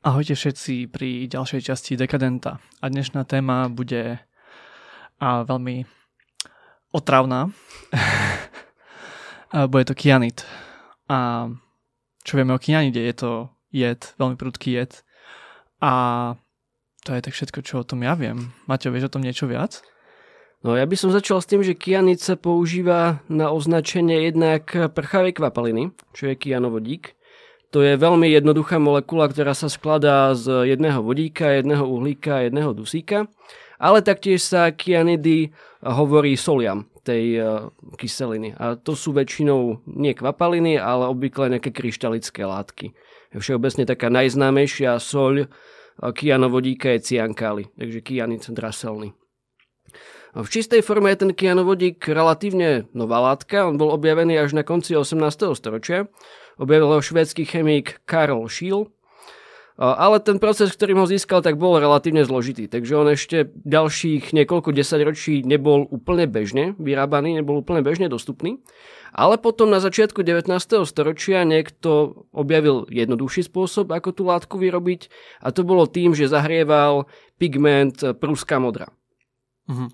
Ahojte všetci pri ďalšej časti Dekadenta. A dnešná téma bude veľmi otravná. Bude to kyanid. A čo vieme o kyanide? Je to jed, veľmi prudký jed. A to je tak všetko, čo o tom ja viem. Maťo, vieš o tom niečo viac? No ja by som začal s tým, že kyanid sa používa na označenie jednak prchavej kvapaliny, čo je kyanovodík. To je veľmi jednoduchá molekula, ktorá sa skladá z jedného vodíka, jedného uhlíka a jedného dusíka. Ale taktiež sa kyanidy hovorí soliam tej kyseliny. A to sú väčšinou nie kvapaliny, ale obvykle nejaké kryštalické látky. Všeobecne taká najznámejšia soľ kyanovodíka je cyankály, takže kyanid draselný. V čistej forme je ten kyanovodík relatívne nová látka. On bol objavený až na konci 18. storočia. Objavil ho švédsky chemik Carl Scheele. Ale ten proces, ktorým ho získal, tak bol relatívne zložitý. Takže on ešte ďalších niekoľko desaťročí nebol úplne bežne vyrábaný, nebol úplne bežne dostupný. Ale potom na začiatku 19. storočia niekto objavil jednoduchší spôsob, ako tú látku vyrobiť. A to bolo tým, že zahrieval pigment pruská modra. Mhm.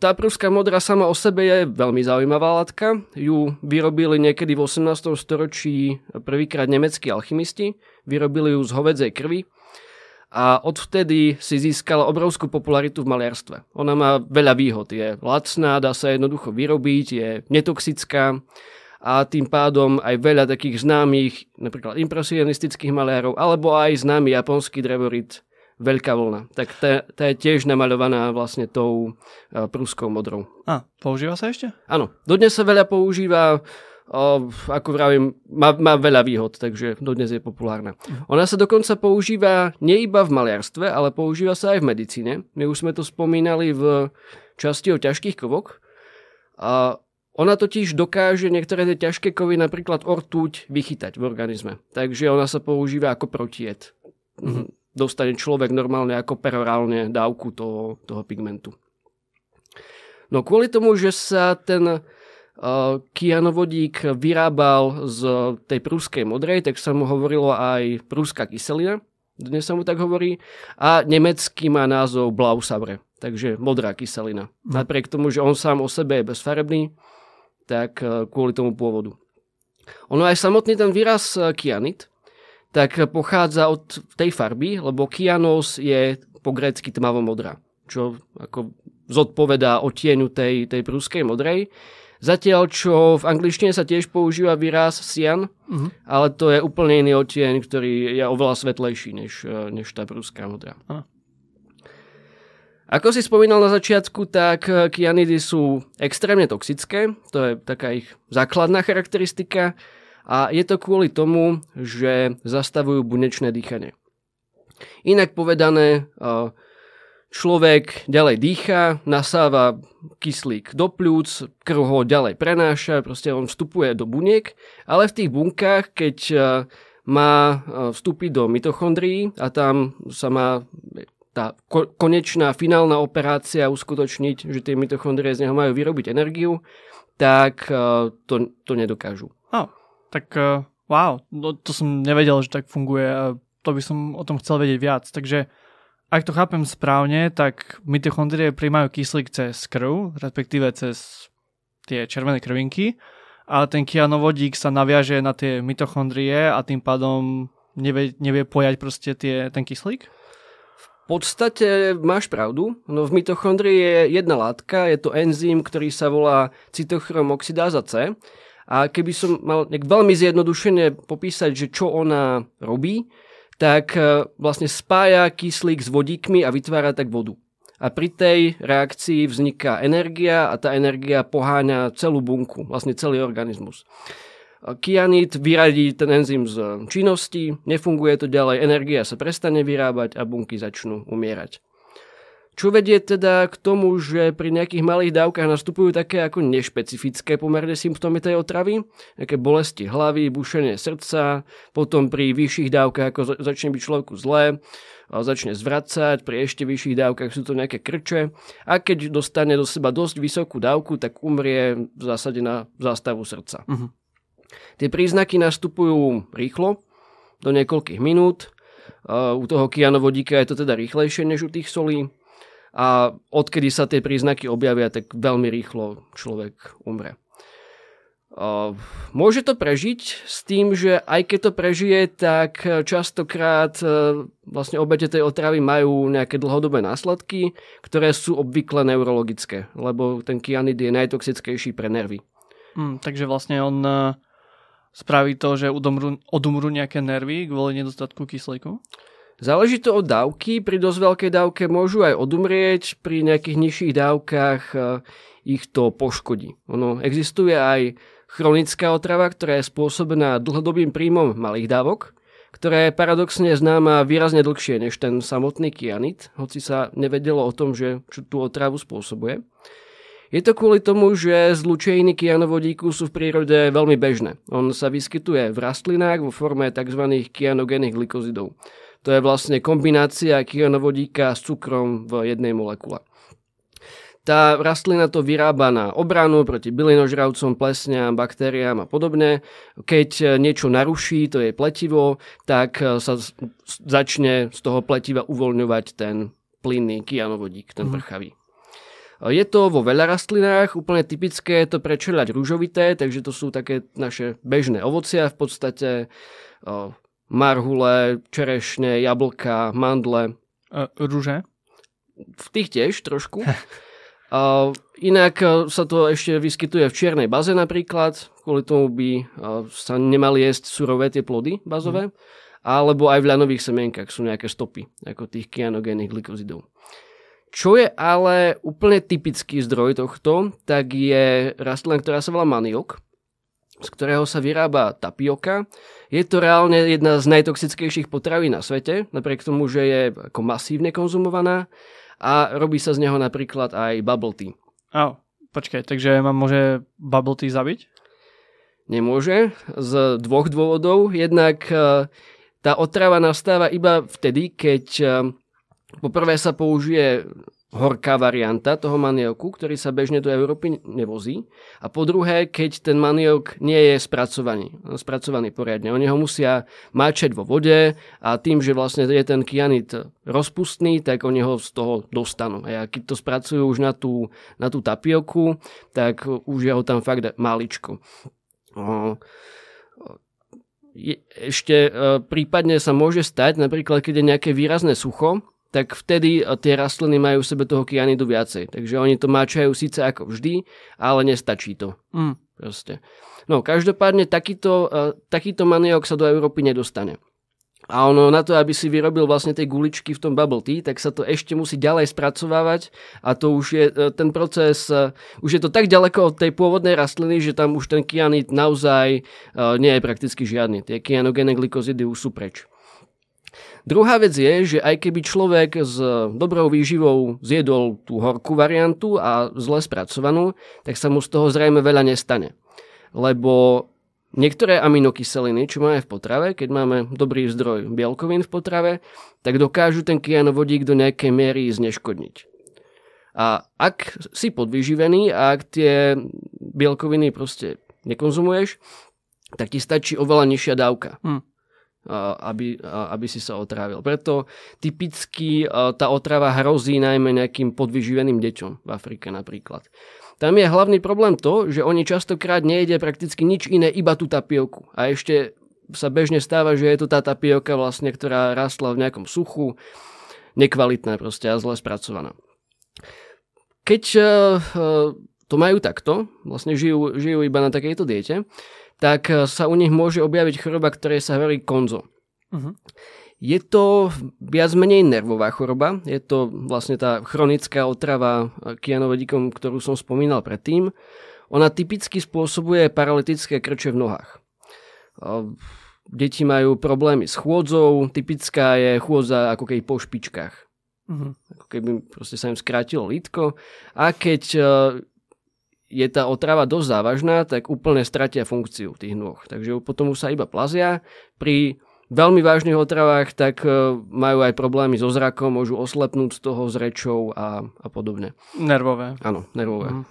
Tá pruská modra sama o sebe je veľmi zaujímavá látka. Ju vyrobili niekedy v 18. storočí prvýkrát nemeckí alchymisti. Vyrobili ju z hovädzej krvi a odvtedy si získala obrovskú popularitu v maliarstve. Ona má veľa výhod. Je lacná, dá sa jednoducho vyrobiť, je netoxická a tým pádom aj veľa takých známych, napríklad impresionistických maliarov, alebo aj známy japonský drevorit Veľká vlna. Tak tá je tiež namaľovaná vlastne tou pruskou modrou. A používa sa ešte? Áno, dodnes sa veľa používa, ako vravím, má veľa výhod, takže dodnes je populárna. Ona sa dokonca používa nie iba v maliarstve, ale používa sa aj v medicíne. My už sme to spomínali v časti o ťažkých kovoch. Ona totiž dokáže niektoré tie ťažké kovy, napríklad ortuť, vychytať v organizme. Takže ona sa používa ako protijed. Dostane človek normálne ako perorálne dávku toho pigmentu. No kvôli tomu, že sa ten kyanovodík vyrábal z tej pruskej modrej, tak sa mu hovorilo aj pruská kyselina, dnes sa mu tak hovorí, a nemecký má názov Blausäure, takže modrá kyselina. Napriek tomu, že on sám o sebe je bezfarebný, tak kvôli tomu pôvodu. Ono aj samotný ten výraz kyanid tak pochádza od tej farby, lebo kyanos je po grécky tmavomodrá, čo ako zodpovedá odtieňu tej pruskej modrej. Zatiaľ, čo v angličtine sa tiež používa výraz cyan, ale to je úplne iný odtieň, ktorý je oveľa svetlejší než tá pruská modrá. Ako si spomínal na začiatku, tak kyanidy sú extrémne toxické, to je taká ich základná charakteristika. A je to kvôli tomu, že zastavujú bunečné dýchanie. Inak povedané, človek ďalej dýcha, nasáva kyslík do pľúc, krv ho ďalej prenáša, proste on vstupuje do buniek, ale v tých bunkách, keď má vstúpiť do mitochondrií a tam sa má tá konečná finálna operácia uskutočniť, že tie mitochondrie z neho majú vyrobiť energiu, tak to nedokážu. Tak wow, to som nevedel, že tak funguje a to by som o tom chcel vedieť viac. Takže ak to chápem správne, tak mitochondrie prijímajú kyslík cez krv, respektíve cez tie červené krvinky, ale ten kyanovodík sa naviaže na tie mitochondrie a tým pádom nevie pojať proste ten kyslík? V podstate máš pravdu, no v mitochondrii je jedna látka, je to enzym, ktorý sa volá cytochrom oxidáza C. A keby som mal veľmi zjednodušene popísať, že čo ona robí, tak vlastne spája kyslík s vodíkmi a vytvára tak vodu. A pri tej reakcii vzniká energia a tá energia poháňa celú bunku, vlastne celý organizmus. Kyanid vyradí ten enzym z činnosti, nefunguje to ďalej, energia sa prestane vyrábať a bunky začnú umierať. Čo vedie teda k tomu, že pri nejakých malých dávkach nastupujú také ako nešpecifické pomerne symptómy tej otravy, nejaké bolesti hlavy, bušenie srdca, potom pri vyšších dávkach ako začne byť človeku zlé, začne zvracať, pri ešte vyšších dávkach sú to nejaké krče a keď dostane do seba dosť vysokú dávku, tak umrie v zásade na zástavu srdca. Tie príznaky nastupujú rýchlo, do niekoľkých minút. U toho kyanovodíka je to teda rýchlejšie než u tých solí. A odkedy sa tie príznaky objavia, tak veľmi rýchlo človek umre. Môže to prežiť s tým, že aj keď to prežije, tak častokrát vlastne obete tej otravy majú nejaké dlhodobé následky, ktoré sú obvykle neurologické, lebo ten kyanid je najtoxickejší pre nervy. Takže vlastne on spraví to, že odumrú nejaké nervy kvôli nedostatku kyslíku? Záleží to od dávky. Pri dosť veľkej dávke môžu aj odumrieť, pri nejakých nižších dávkach ich to poškodí. Existuje aj chronická otrava, ktorá je spôsobená dlhodobým príjmom malých dávok, ktorá je paradoxne známa výrazne dlhšie než ten samotný kyanid, hoci sa nevedelo o tom, že čo tú otravu spôsobuje. Je to kvôli tomu, že zlučeniny kyanovodíku sú v prírode veľmi bežné. On sa vyskytuje v rastlinách vo forme tzv. Kyanogénnych glykozidov. To je vlastne kombinácia kyanovodíka s cukrom v jednej molekule. Tá rastlina to vyrába na obranu proti bylinožravcom, plesňam, baktériám a podobne. Keď niečo naruší, to je pletivo, tak sa začne z toho pletiva uvoľňovať ten plynný kyanovodík, ten prchavý. Je to vo veľa rastlinách, úplne typické je to pre čeľaď ružovité, takže to sú také naše bežné ovocia, v podstate marhule, čerešne, jablka, mandle. Rúže? V tých tiež trošku. Inak sa to ešte vyskytuje v čiernej baze napríklad, kvôli tomu by sa nemali jesť surové tie plody bazové, alebo aj v ľanových semienkach sú nejaké stopy, ako tých kyanogénnych glykozidov. Čo je ale úplne typický zdroj tohto, tak je rastlina, ktorá sa volá maniok, z ktorého sa vyrába tapioka. Je to reálne jedna z najtoxickejších potravín na svete, napriek tomu, že je ako masívne konzumovaná. A robí sa z neho napríklad aj bubble tea. Počkaj, takže ma môže bubble tea zabiť? Nemôže, z dvoch dôvodov. Jednak tá otrava nastáva iba vtedy, keď poprvé sa použije horká varianta toho manioku, ktorý sa bežne do Európy nevozí. A po druhé, keď ten maniok nie je spracovaný poriadne. Oni ho musia máčať vo vode a tým, že vlastne je ten kyanid rozpustný, tak oni ho z toho dostanú. A keď to spracujú už na tú tapioku, tak už je ho tam fakt máličko. Ešte prípadne sa môže stať, napríklad keď je nejaké výrazné sucho, tak vtedy tie rastliny majú v sebe toho kyanidu viacej. Takže oni to máčajú síce ako vždy, ale nestačí to. Proste. No, každopádne takýto maniok sa do Európy nedostane. A ono na to, aby si vyrobil vlastne tie guličky v tom bubble tea, tak sa to ešte musí ďalej spracovávať a to už je ten proces, už je to tak ďaleko od tej pôvodnej rastliny, že tam už ten kyanid naozaj nie je prakticky žiadny. Tie kyanogénne glykozidy už sú preč. Druhá vec je, že aj keby človek s dobrou výživou zjedol tú horkú variantu a zle spracovanú, tak sa mu z toho zrejme veľa nestane. Lebo niektoré aminokyseliny, čo máme v potrave, keď máme dobrý zdroj bielkovín v potrave, tak dokážu ten kyanovodík do nejakej miery zneškodniť. A ak si podvyživený a ak tie bielkoviny proste nekonzumuješ, tak ti stačí oveľa nižšia dávka. Aby si sa otrávil. Preto typicky tá otrava hrozí najmä nejakým podvyživeným deťom v Afrike napríklad. Tam je hlavný problém to, že oni častokrát nejedia prakticky nič iné, iba tú tapioku. A ešte sa bežne stáva, že je to tá tapioka vlastne, ktorá rastla v nejakom suchu, nekvalitná proste a zle spracovaná. Keď to majú takto, vlastne žijú iba na takejto diete, tak sa u nich môže objaviť choroba, ktorej sa hovorí konzo. Je to viac menej nervová choroba. Je to vlastne tá chronická otrava kyanovodíkom, ktorú som spomínal predtým. Ona typicky spôsobuje paralytické krče v nohách. Deti majú problémy s chôdzou. Typická je chôdza ako keby po špičkách. Ako keby proste sa im skrátilo lítko. A keď je tá otrava dosť závažná, tak úplne stratia funkciu tých nôh. Takže potom už sa iba plazia. Pri veľmi vážnych otravách tak majú aj problémy so zrakom, môžu oslepnúť z toho s rečou a podobne. Nervové. Áno, nervové.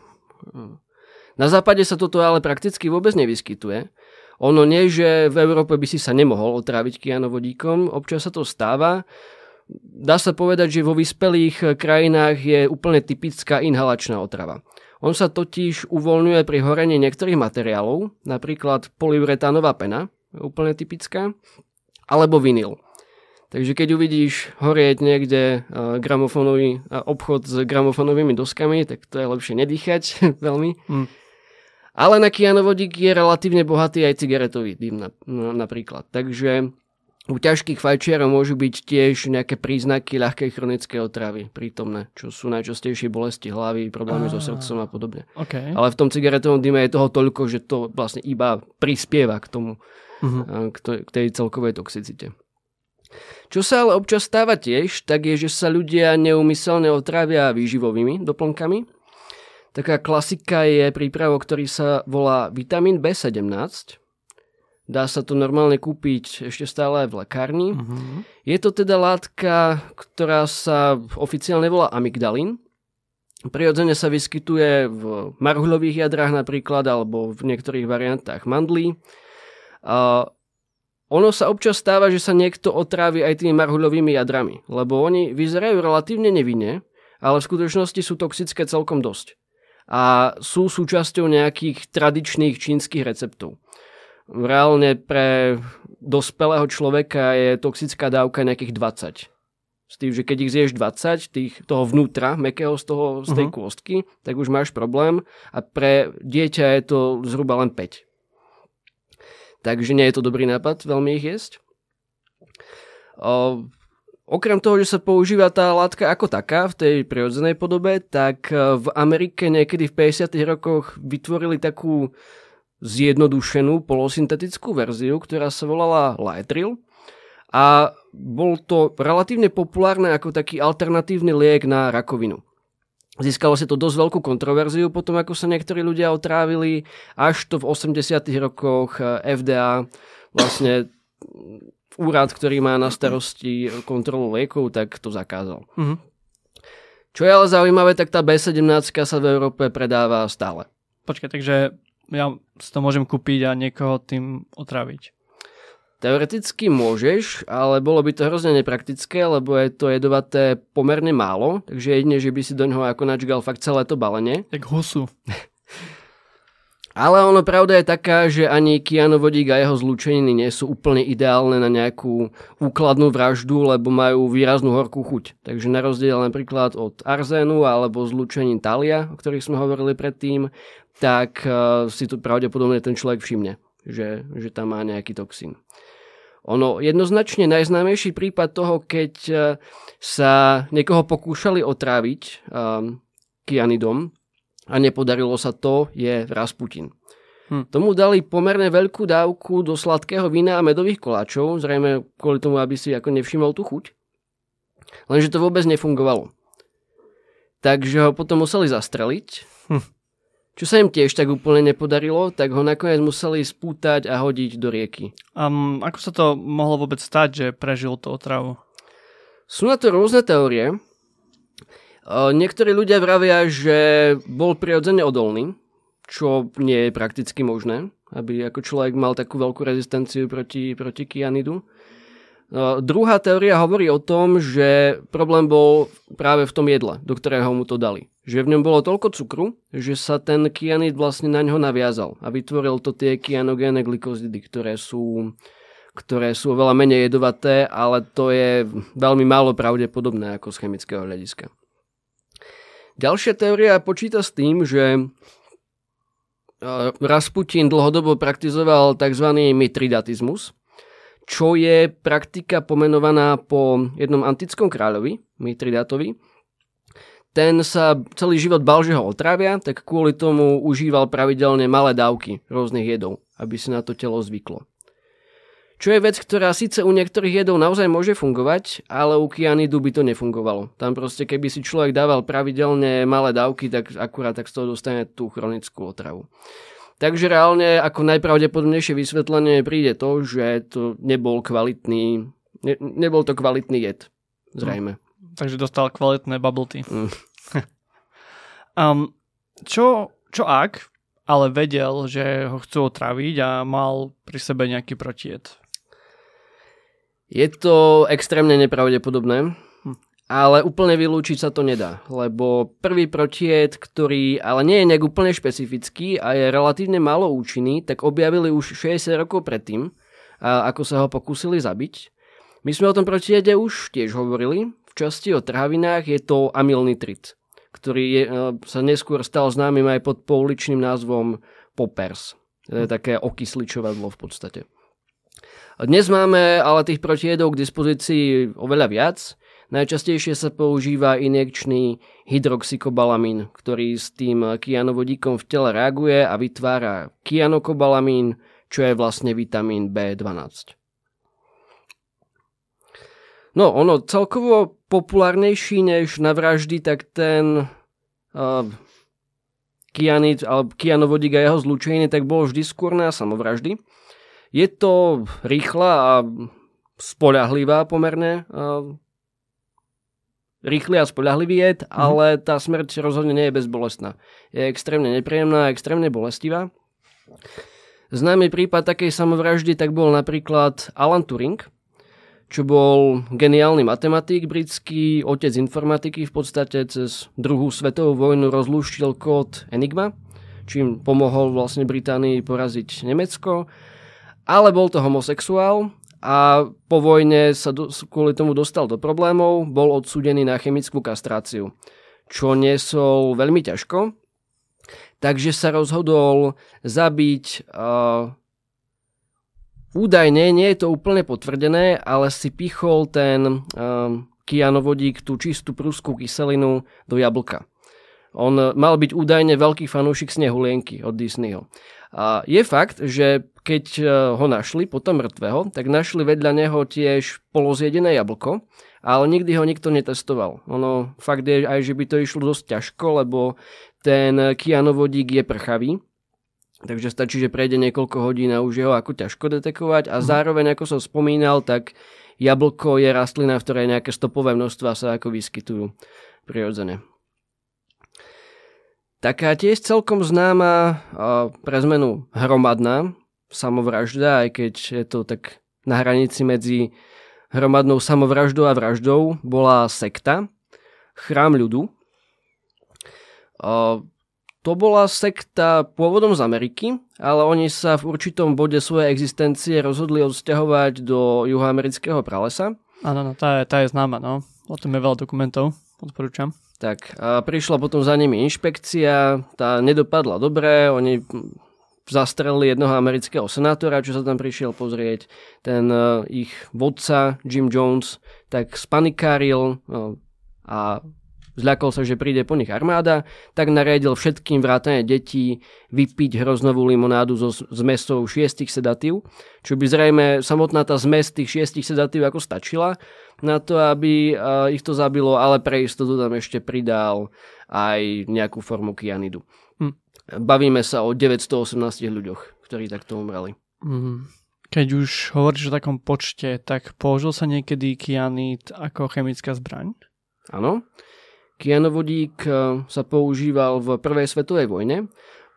Na západe sa toto ale prakticky vôbec nevyskytuje. Ono nie, že v Európe by si sa nemohol otráviť kyanovodíkom, občas sa to stáva. Dá sa povedať, že vo vyspelých krajinách je úplne typická inhalačná otrava. On sa totiž uvoľňuje pri horení niektorých materiálov, napríklad polyuretánová pena, úplne typická, alebo vinyl. Takže keď uvidíš horieť niekde obchod s gramofónovými doskami, tak to je lepšie nedýchať veľmi. Ale na kyanovodík je relatívne bohatý aj cigaretový dym napríklad. Takže u ťažkých fajčiarov môžu byť tiež nejaké príznaky ľahkej chronickej otravy prítomné, čo sú najčastejšie bolesti hlavy, problémy so srdcom a podobne. Okay. Ale v tom cigaretovom dyme je toho toľko, že to vlastne iba prispieva k tomu, k tej celkovej toxicite. Čo sa ale občas stáva tiež, tak je, že sa ľudia neúmyselne otrávia výživovými doplnkami. Taká klasika je prípravok, ktorý sa volá vitamín B17. Dá sa to normálne kúpiť ešte stále aj v lekárni. Je to teda látka, ktorá sa oficiálne volá amygdalín. Prirodzene sa vyskytuje v marhuľových jadrách napríklad, alebo v niektorých variantách mandlí. Ono sa občas stáva, že sa niekto otrávi aj tými marhuľovými jadrami, lebo oni vyzerajú relatívne nevinne, ale v skutočnosti sú toxické celkom dosť. A sú súčasťou nejakých tradičných čínskych receptov. Reálne pre dospelého človeka je toxická dávka nejakých 20. S tým, že keď ich zješ 20, toho vnútra, mäkkého z tej kôstky, tak už máš problém. A pre dieťa je to zhruba len 5. Takže nie je to dobrý nápad veľmi ich jesť. Okrem toho, že sa používa tá látka ako taká v tej prirodzenej podobe, tak v Amerike niekedy v 50. rokoch vytvorili takú zjednodušenú polosyntetickú verziu, ktorá sa volala Laetril a bol to relatívne populárne ako taký alternatívny liek na rakovinu. Získalo si to dosť veľkú kontroverziu potom, ako sa niektorí ľudia otrávili, až to v 80. rokoch FDA, vlastne úrad, ktorý má na starosti kontrolu liekov, tak to zakázal. Čo je ale zaujímavé, tak tá B17 sa v Európe predáva stále. Počkaj, takže ja si to môžem kúpiť a niekoho tým otráviť. Teoreticky môžeš, ale bolo by to hrozne nepraktické, lebo je to jedovaté pomerne málo, takže jedine, že by si do ňoho ako načgal fakt celé to balenie. Tak husu. Ale ono pravda je taká, že ani kyanovodík a jeho zlúčeniny nie sú úplne ideálne na nejakú úkladnú vraždu, lebo majú výraznú horkú chuť. Takže na rozdiel napríklad od arzénu alebo zlúčenín talia, o ktorých sme hovorili predtým, tak si tu pravdepodobne ten človek všimne, že tam má nejaký toxín. Ono jednoznačne najznámejší prípad toho, keď sa niekoho pokúšali otráviť kyanidom, a nepodarilo sa to, je Rasputin. Tomu dali pomerne veľkú dávku do sladkého vína a medových koláčov, zrejme kvôli tomu, aby si ako nevšimol tú chuť. Lenže to vôbec nefungovalo. Takže ho potom museli zastreliť. Čo sa im tiež tak úplne nepodarilo, tak ho nakoniec museli spútať a hodiť do rieky. Ako sa to mohlo vôbec stať, že prežil tú otravu? Sú na to rôzne teórie. Niektorí ľudia vravia, že bol prirodzene odolný, čo nie je prakticky možné, aby ako človek mal takú veľkú rezistenciu proti kyanidu. Druhá teória hovorí o tom, že problém bol práve v tom jedle, do ktorého mu to dali. Že v ňom bolo toľko cukru, že sa ten kyanid vlastne na ňo naviazal a vytvoril to tie kyanogénne glykózidy, ktoré sú oveľa menej jedovaté, ale to je veľmi málo pravdepodobné ako z chemického hľadiska. Ďalšia teória počíta s tým, že Rasputin dlhodobo praktizoval tzv. Mitridatizmus, čo je praktika pomenovaná po jednom antickom kráľovi, Mitridatovi. Ten sa celý život bál, že ho otrávia, tak kvôli tomu užíval pravidelne malé dávky rôznych jedov, aby si na to telo zvyklo. Čo je vec, ktorá síce u niektorých jedov naozaj môže fungovať, ale u kyanidu by to nefungovalo. Tam proste, keby si človek dával pravidelne malé dávky, tak akurát tak z toho dostane tú chronickú otravu. Takže reálne ako najpravdepodobnejšie vysvetlenie príde to, že to nebol to kvalitný jed. Zrejme. Takže dostal kvalitné bubble tea. Čo ak, ale vedel, že ho chcú otraviť a mal pri sebe nejaký protijed. Je to extrémne nepravdepodobné, ale úplne vylúčiť sa to nedá, lebo prvý protijed, ktorý ale nie je nejak úplne špecifický a je relatívne málo účinný, tak objavili už 60 rokov predtým, ako sa ho pokúsili zabiť. My sme o tom protijede už tiež hovorili, v časti o trhavinách je to amylnitrid, ktorý sa neskôr stal známym aj pod pouličným názvom poppers. To je také okysličovadlo v podstate. Dnes máme ale tých protijedov k dispozícii oveľa viac. Najčastejšie sa používa injekčný hydroxykobalamín, ktorý s tým kyanovodíkom v tele reaguje a vytvára kyanokobalamín, čo je vlastne vitamín B12. No, ono celkovo populárnejší než na vraždy, tak ten kyanid, alebo kyanovodík a jeho zlúčeniny, tak bolo vždy skôr na samovraždy. Je to rýchla a spoľahlivá pomerne, rýchly a spoľahlivý jed, ale tá smrť rozhodne nie je bezbolestná. Je extrémne nepríjemná a extrémne bolestivá. Známy prípad takej samovraždy tak bol napríklad Alan Turing, čo bol geniálny matematik britský, otec informatiky, v podstate cez druhú svetovú vojnu rozlúštil kód Enigma, čím pomohol vlastne Británii poraziť Nemecko, ale bol to homosexuál a po vojne sa kvôli tomu dostal do problémov, bol odsúdený na chemickú kastráciu, čo niesol veľmi ťažko, takže sa rozhodol zabiť údajne, nie je to úplne potvrdené, ale si pichol ten kyanovodík, tú čistú prúskú kyselinu do jablka. On mal byť údajne veľký fanúšik Snehulienky od Disneyho. A je fakt, že keď ho našli potom mŕtvého, tak našli vedľa neho tiež polozjedené jablko, ale nikdy ho nikto netestoval. Ono fakt je aj, že by to išlo dosť ťažko, lebo ten kyanovodík je prchavý, takže stačí, že prejde niekoľko hodín a už je ho ako ťažko detekovať a zároveň, ako som spomínal, tak jablko je rastlina, v ktorej nejaké stopové množstvá sa ako vyskytujú prirodzene. Taká tiež celkom známa pre zmenu hromadná samovražda, aj keď je to tak na hranici medzi hromadnou samovraždou a vraždou, bola sekta Chrám ľudu. To bola sekta pôvodom z Ameriky, ale oni sa v určitom bode svojej existencie rozhodli odsťahovať do juhoamerického pralesa. Áno, tá je známa, no. O tom je veľa dokumentov, odporúčam. Tak, a prišla potom za nimi inšpekcia, tá nedopadla dobre, oni zastrelili jednoho amerického senátora, čo sa tam prišiel pozrieť. Ten ich vodca, Jim Jones, tak spanikáril a zľakol sa, že príde po nich armáda, tak nariadil všetkým vrátane detí vypiť hroznovú limonádu so zmesou 6 sedatív, čo by zrejme samotná tá zmes tých 6 sedatív ako stačila na to, aby ich to zabilo, ale pre istotu tam ešte pridal aj nejakú formu kyanidu. Bavíme sa o 918 ľuďoch, ktorí takto umreli. Keď už hovoríš o takom počte, tak použil sa niekedy kyanid ako chemická zbraň? Áno. Kyanovodík sa používal v prvej svetovej vojne.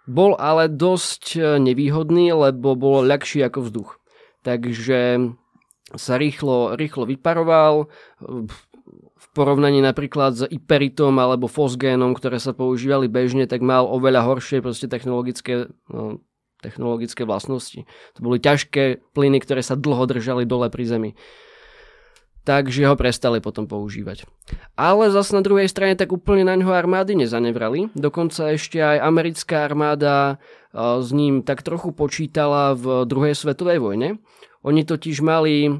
Bol ale dosť nevýhodný, lebo bol ľahší ako vzduch. Takže sa rýchlo vyparoval. V porovnaní napríklad s iperitom alebo fosgénom, ktoré sa používali bežne, tak mal oveľa horšie proste technologické vlastnosti. To boli ťažké plyny, ktoré sa dlho držali dole pri zemi. Takže ho prestali potom používať. Ale zase na druhej strane tak úplne na ňoho armády nezanevrali. Dokonca ešte aj americká armáda s ním tak trochu počítala v druhej svetovej vojne. Oni totiž mali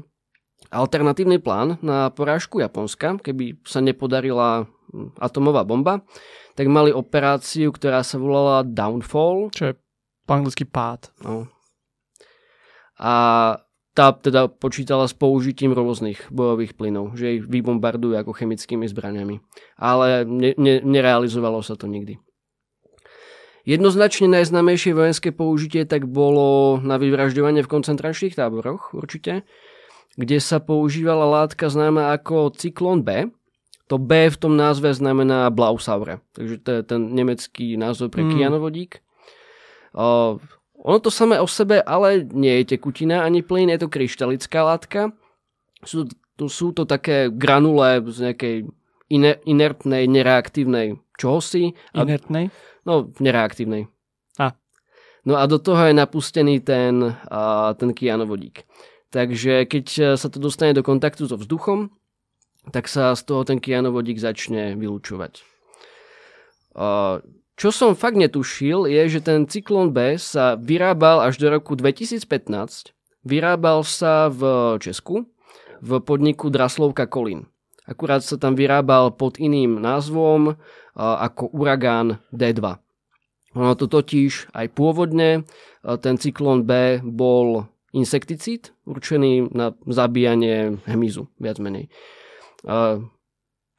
alternatívny plán na porážku Japonska, keby sa nepodarila atomová bomba. Tak mali operáciu, ktorá sa volala Downfall. Čo je po anglicky pád. No. A tá teda počítala s použitím rôznych bojových plynov, že ich vybombardujú ako chemickými zbraňami. Ale nerealizovalo sa to nikdy. Jednoznačne najznámejšie vojenské použitie tak bolo na vyvražďovanie v koncentračných táboroch určite, kde sa používala látka známa ako cyklón B. To B v tom názve znamená Blausäure, takže to je ten nemecký názov pre kyanovodík. Ono to samé o sebe, ale nie je tekutina ani plyn, je to kryštalická látka. Sú to také granule z nejakej inertnej, nereaktívnej čohosi. Inertnej? No, nereaktívnej. No a do toho je napustený ten kyanovodík. Takže keď sa to dostane do kontaktu so vzduchom, tak sa z toho ten kyanovodík začne vylučovať. Čo som fakt netušil, je, že ten cyklón B sa vyrábal až do roku 2015. Vyrábal sa v Česku, v podniku Draslovka Kolín. Akurát sa tam vyrábal pod iným názvom ako uragán D2. Ono to totiž aj pôvodne, ten cyklón B bol insekticíd, určený na zabíjanie hmyzu, viac menej.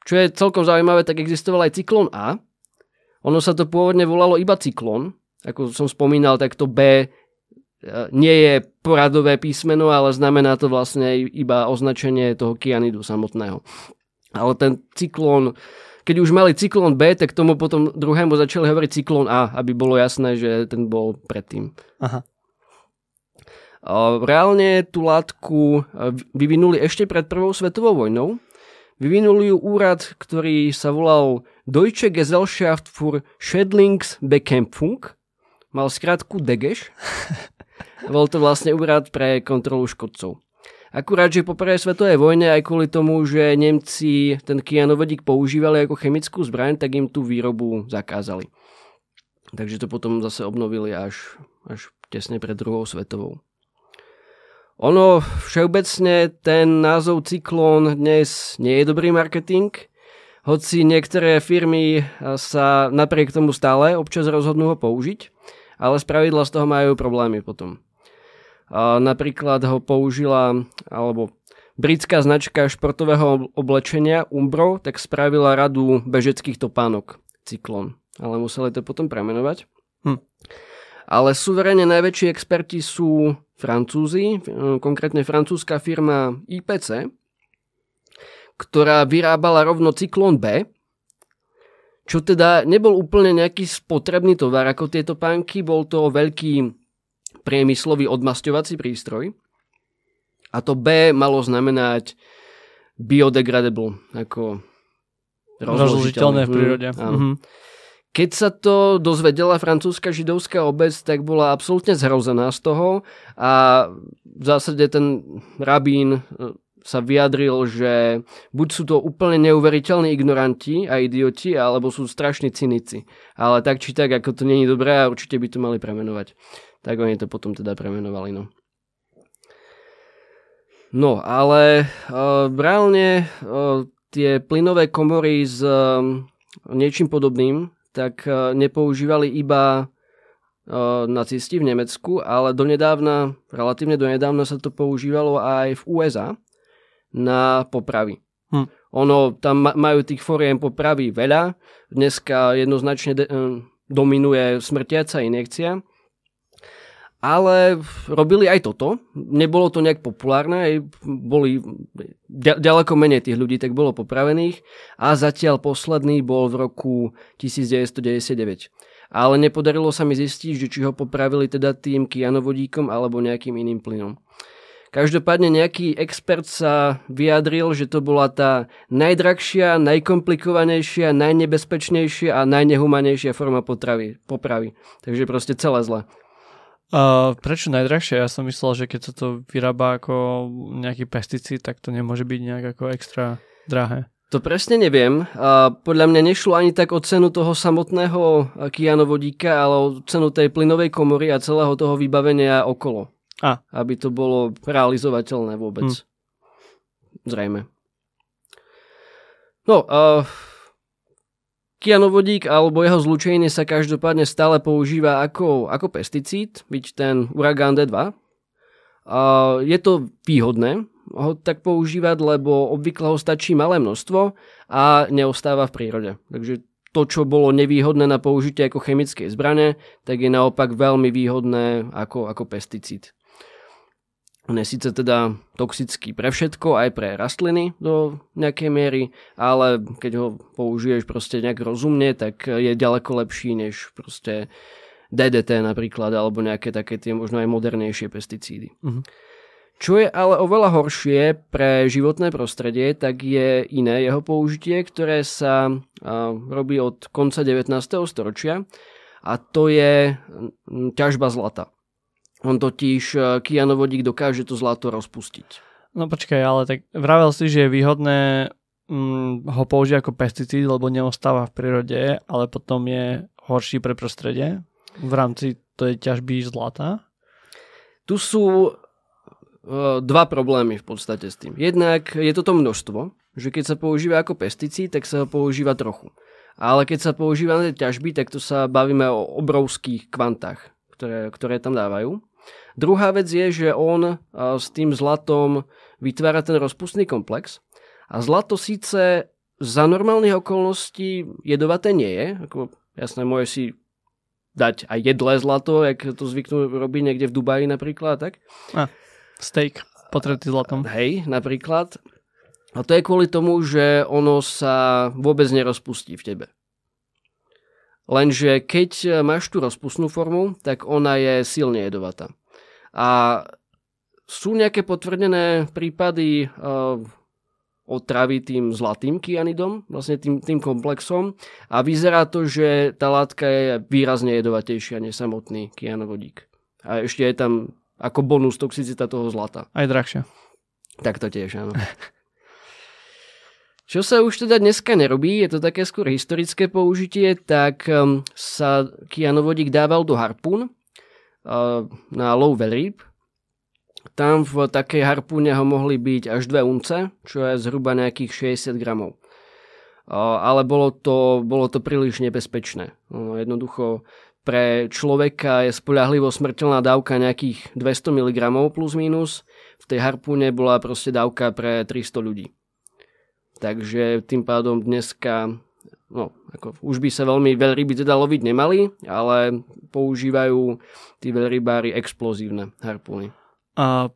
Čo je celkom zaujímavé, tak existoval aj cyklón A. Ono sa to pôvodne volalo iba cyklón. Ako som spomínal, tak to B nie je poradové písmeno, ale znamená to vlastne iba označenie toho kyanidu samotného. Ale ten cyklón, keď už mali cyklón B, tak tomu potom druhému začali hovoriť cyklón A, aby bolo jasné, že ten bol predtým. Aha. Reálne tú látku vyvinuli ešte pred prvou svetovou vojnou. Vyvinuli ju úrad, ktorý sa volal Deutsche Gesellschaft für Schädlingsbekämpfung. Mal skratku DGESH. Bol to vlastne úrad pre kontrolu škodcov. Akurát, že po prvej svetovej vojne aj kvôli tomu, že Nemci ten kyanovodík používali ako chemickú zbraň, tak im tú výrobu zakázali. Takže to potom zase obnovili až tesne pred druhou svetovou. Ono všeobecne ten názov cyklón dnes nie je dobrý marketing, hoci niektoré firmy sa napriek tomu stále občas rozhodnú ho použiť, ale spravidla z toho majú problémy potom. Napríklad ho použila, alebo britská značka športového oblečenia Umbro tak spravila radu bežeckých topánok Cyklón, ale museli to potom premenovať. Ale suverene najväčší experti sú Francúzi, konkrétne francúzska firma IPC, ktorá vyrábala rovno Cyklón B, čo teda nebol úplne nejaký spotrebný tovar ako tie topánky, bol to veľký priemyslový odmasťovací prístroj. A to B malo znamenať biodegradable, ako rozložiteľné v prírode. Keď sa to dozvedela francúzska židovská obec, tak bola absolútne zhrozená z toho a v zásade ten rabín sa vyjadril, že buď sú to úplne neuveriteľní ignoranti a idioti, alebo sú strašní cynici. Ale tak či tak, ako to nie je dobré a určite by to mali premenovať. Tak oni to potom teda premenovali. No ale reálne tie plynové komory s niečím podobným tak nepoužívali iba nacisti v Nemecku, ale relatívne donedávna sa to používalo aj v USA na popravy. Ono, tam majú tých foriem popravy veľa. Dneska jednoznačne dominuje smrtiaca injekcia. Ale robili aj toto. Nebolo to nejak populárne. Boli ďaleko menej tých ľudí, tak bolo popravených. A zatiaľ posledný bol v roku 1999. Ale nepodarilo sa mi zistiť, že či ho popravili teda tým kyanovodíkom alebo nejakým iným plynom. Každopádne nejaký expert sa vyjadril, že to bola tá najdrahšia, najkomplikovanejšia, najnebezpečnejšia a najnehumanejšia forma popravy. Takže proste celé zle. Prečo najdrahšie? Ja som myslel, že keď sa to vyrába ako nejaký pesticíd, tak to nemôže byť nejak ako extra drahé. To presne neviem. Podľa mňa nešlo ani tak o cenu toho samotného kyanovodíka, ale o cenu tej plynovej komory a celého toho vybavenia okolo. Aby to bolo realizovateľné vôbec. Zrejme. No, kyanovodík alebo jeho zlúčeniny sa každopádne stále používa ako pesticíd, byť ten uragán D2. Je to výhodné ho tak používať, lebo obvykle ho stačí malé množstvo a neostáva v prírode. Takže to, čo bolo nevýhodné na použitie ako chemické zbrane, tak je naopak veľmi výhodné ako pesticíd. On je síce teda toxický pre všetko, aj pre rastliny do nejakej miery, ale keď ho použiješ proste nejak rozumne, tak je ďaleko lepší, než proste DDT napríklad, alebo nejaké také tie možno aj modernejšie pesticídy. Čo je ale oveľa horšie pre životné prostredie, tak je iné jeho použitie, ktoré sa robí od konca 19. storočia a to je ťažba zlata. On totiž kyanovodík dokáže to zlato rozpustiť. No počkaj, ale tak vravel si, že je výhodné ho použiť ako pesticíd, lebo neostáva v prírode, ale potom je horší pre prostredie v rámci tej ťažby zlata? Tu sú dva problémy v podstate s tým. Jednak je toto množstvo, že keď sa používa ako pesticíd, tak sa ho používa trochu. Ale keď sa používa na ťažby, tak to sa bavíme o obrovských kvantách, ktoré tam dávajú. Druhá vec je, že on s tým zlatom vytvára ten rozpustný komplex a zlato síce za normálnych okolností jedovaté nie je, ako jasné, môže si dať aj jedlé zlato, jak to zvyknú robiť niekde v Dubaji napríklad, tak? Steak potretý zlatom. Hej, napríklad. A to je kvôli tomu, že ono sa vôbec nerozpustí v tebe. Lenže keď máš tú rozpustnú formu, tak ona je silne jedovatá. A sú nejaké potvrdené prípady otravy tým zlatým kyanidom, vlastne tým komplexom a vyzerá to, že tá látka je výrazne jedovatejšia než samotný kyanovodík. A ešte je tam ako bonus toxicita toho zlata. Aj drahšia. Tak to tiež, áno. Čo sa už teda dneska nerobí, je to také skôr historické použitie, tak sa kyanovodík dával do harpún na lov veľrýb. Tam v takej harpúne ho mohli byť až 2 unce, čo je zhruba nejakých 60 gramov. Ale bolo to príliš nebezpečné. Jednoducho pre človeka je spoľahlivo smrteľná dávka nejakých 200 mg plus minus. V tej harpúne bola proste dávka pre 300 ľudí. Takže tým pádom dneska už by sa veľryby teda loviť nemali, ale používajú tí veľrybári explozívne harpúny. A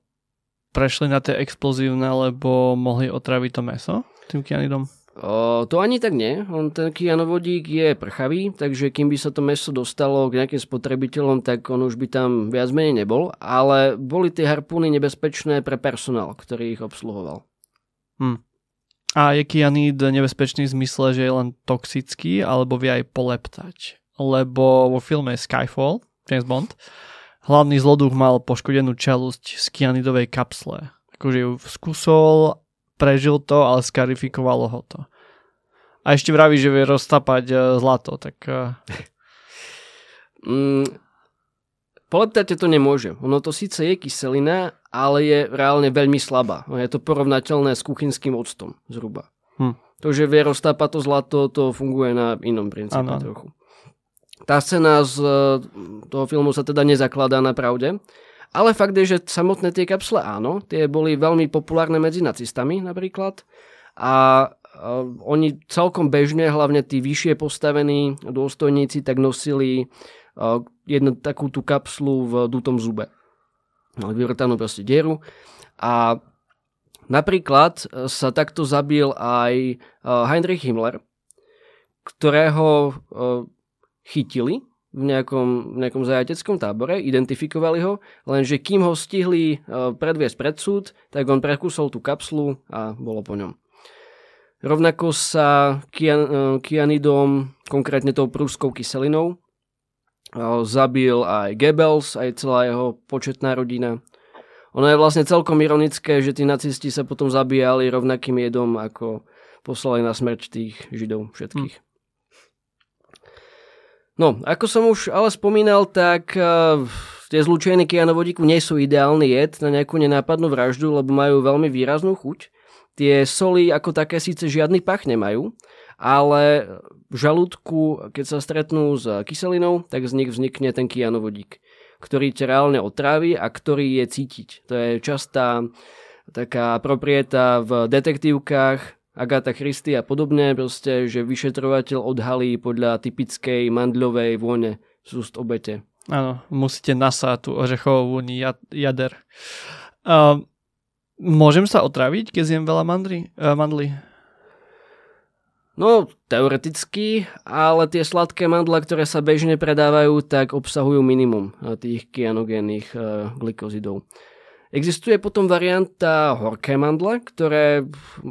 prešli na tie explozívne, lebo mohli otraviť to mäso tým kyanidom? To ani tak nie. Ten kyanovodík je prchavý, takže kým by sa to mäso dostalo k nejakým spotrebiteľom, tak on už by tam viac menej nebol, ale boli tie harpúny nebezpečné pre personál, ktorý ich obsluhoval. A je kyanid nebezpečný v zmysle, že je len toxický, alebo vie aj poleptať? Lebo vo filme Skyfall, James Bond, hlavný zloduch mal poškodenú čelusť z kyanidovej kapsle. Akože ju skúsol, prežil to, ale skarifikovalo ho to. A ešte vraví, že vie roztapať zlato, tak... Poleptať to nemôže. Ono to síce je kyselina, ale je reálne veľmi slabá. Je to porovnateľné s kuchynským octom zhruba. To, že vie roztápať to zlato, to funguje na inom princípe trochu. Tá scéna z toho filmu sa teda nezakladá na pravde, ale fakt je, že samotné tie kapsle áno, tie boli veľmi populárne medzi nacistami napríklad a oni celkom bežne, hlavne tí vyššie postavení dôstojníci, tak nosili jednu takú tú kapslu v dutom zube. Vyvrtanú proste dieru a napríklad sa takto zabil aj Heinrich Himmler, ktorého chytili v nejakom zajateckom tábore, identifikovali ho, lenže kým ho stihli predviesť pred súd, tak on prekusol tú kapslu a bolo po ňom. Rovnako sa kyanidom, konkrétne tou prúskou kyselinou, zabil aj Goebbels, aj celá jeho početná rodina. Ono je vlastne celkom ironické, že tí nacisti sa potom zabíjali rovnakým jedom, ako poslali na smrť tých Židov všetkých. No, ako som už ale spomínal, tak tie zlúčeniny kyanovodíku nie sú ideálny jed na nejakú nenápadnú vraždu, lebo majú veľmi výraznú chuť. Tie soli ako také síce žiadny pach nemajú, ale v žalúdku, keď sa stretnú s kyselinou, tak z nich vznikne ten kyanovodík, ktorý ťa reálne otrávi a ktorý je cítiť. To je častá taká proprieta v detektívkach, Agatha Christie a podobne, proste, že vyšetrovateľ odhalí podľa typickej mandľovej vône z úst obete. Áno, musíte nasať tú ořechovú vôni jader. Môžem sa otraviť, keď zjem veľa mandly? No, teoreticky, ale tie sladké mandle, ktoré sa bežne predávajú, tak obsahujú minimum tých kyanogénnych glykozidov. Existuje potom varianta horké mandle, ktoré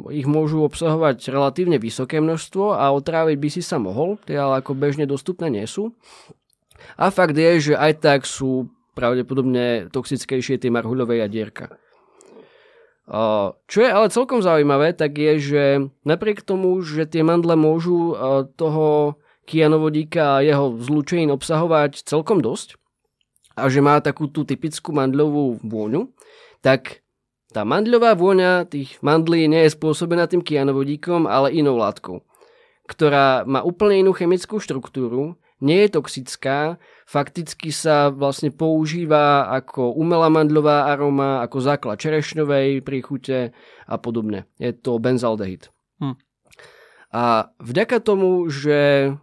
ich môžu obsahovať relatívne vysoké množstvo a otráviť by si sa mohol, tie ale ako bežne dostupné nie sú. A fakt je, že aj tak sú pravdepodobne toxickejšie tie marhuľové jadierka. Čo je ale celkom zaujímavé, tak je, že napriek tomu, že tie mandle môžu toho kyanovodíka a jeho zlúčenín obsahovať celkom dosť a že má takú tú typickú mandľovú vôňu, tak tá mandľová vôňa tých mandlí nie je spôsobená tým kyanovodíkom, ale inou látkou, ktorá má úplne inú chemickú štruktúru, nie je toxická, fakticky sa vlastne používa ako umelá mandľová aroma, ako základ čerešňovej príchute a podobne. Je to benzaldehyd. A vďaka tomu, že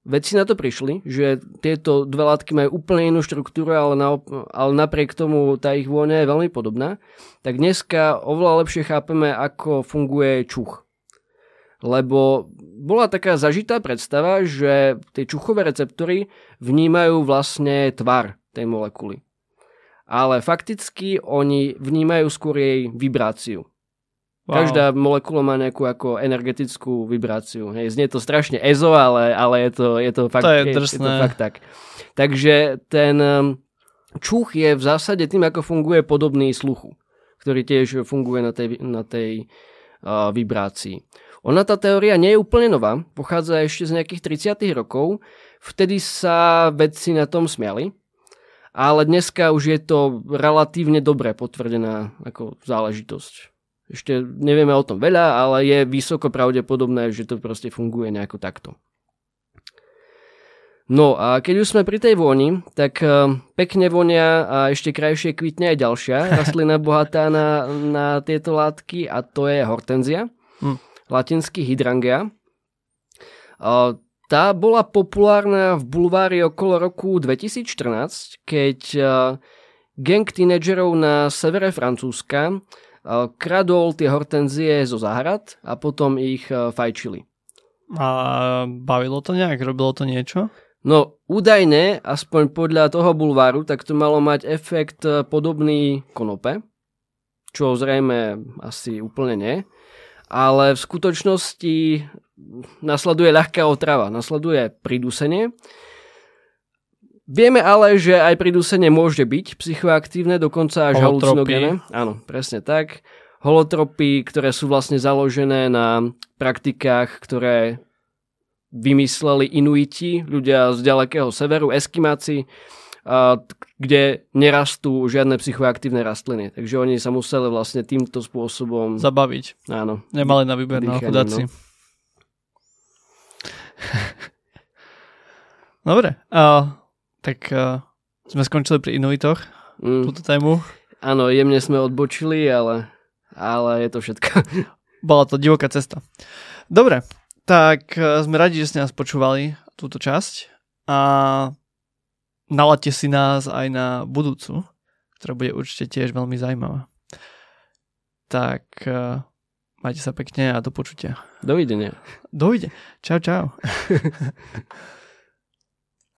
vedci na to prišli, že tieto dve látky majú úplne inú štruktúru, ale napriek tomu tá ich vôňa je veľmi podobná, tak dneska oveľa lepšie chápeme, ako funguje čuch. Lebo bola taká zažitá predstava, že tie čuchové receptory vnímajú vlastne tvar tej molekuly. Ale fakticky oni vnímajú skôr jej vibráciu. Wow. Každá molekula má nejakú ako energetickú vibráciu. Hej, znie to strašne ezo, ale je to fakt, je fakt tak. Takže ten čuch je v zásade tým, ako funguje podobný sluchu, ktorý tiež funguje na tej vibrácii. Ona tá teória nie je úplne nová, pochádza ešte z nejakých 30. rokov, vtedy sa vedci na tom smiali, ale dneska už je to relatívne dobre potvrdená ako záležitosť. Ešte nevieme o tom veľa, ale je vysoko pravdepodobné, že to proste funguje nejako takto. No a keď už sme pri tej vôni, tak pekne vonia a ešte krajšie kvitne aj ďalšia rastlina bohatá na tieto látky a to je hortenzia. Latinsky hydrangea. Tá bola populárna v bulvári okolo roku 2014, keď gang tínedžerov na severe Francúzska kradol tie hortenzie zo záhrad a potom ich fajčili. A bavilo to nejak? Robilo to niečo? No, údajne, aspoň podľa toho bulváru, tak to malo mať efekt podobný konope, čo zrejme asi úplne nie. Ale v skutočnosti nasleduje ľahká otrava, nasleduje pridusenie. Vieme ale, že aj pridusenie môže byť psychoaktívne, dokonca až halucinogénne. Áno, presne tak. Holotropy, ktoré sú vlastne založené na praktikách, ktoré vymysleli Inuiti, ľudia z ďalekého severu, Eskimáci, kde nerastú žiadne psychoaktívne rastliny. Takže oni sa museli vlastne týmto spôsobom zabaviť. Áno. Nemali na výber, no, chudáci. No. Dobre. Tak sme skončili pri Inuitoch túto tému. Áno, jemne sme odbočili, ale je to všetko. Bola to divoká cesta. Dobre, tak sme radi, že ste nás počúvali túto časť a nalaďte si nás aj na budúcu, ktorá bude určite tiež veľmi zaujímavá. Tak majte sa pekne a do počutia. Dovidenia. Dovidenia. Čau, čau.